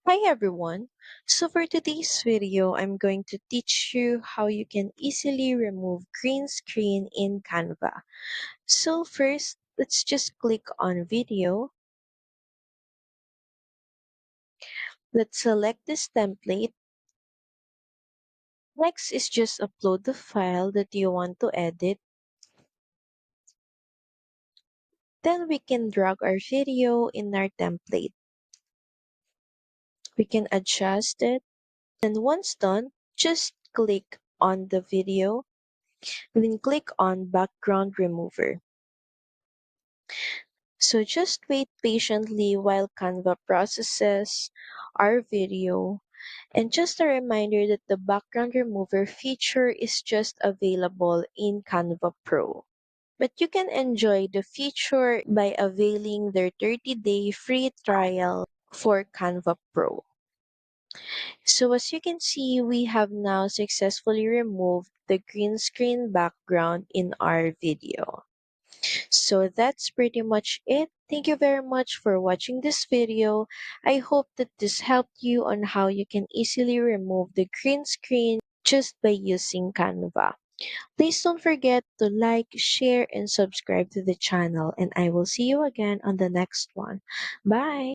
Hi everyone. So for today's video, I'm going to teach you how you can easily remove green screen in Canva. So first, let's just click on video. Let's select this template. Next is just upload the file that you want to edit. Then we can drag our video in our template. We can adjust it. And once done, just click on the video. Then click on background remover. So just wait patiently while Canva processes our video. And just a reminder that the background remover feature is just available in Canva Pro. But you can enjoy the feature by availing their 30-day free trial for Canva Pro. So as you can see, we have now successfully removed the green screen background in our video. So that's pretty much it. Thank you very much for watching this video. I hope that this helped you on how you can easily remove the green screen just by using Canva. Please don't forget to like, share, and subscribe to the channel, and I will see you again on the next one. Bye!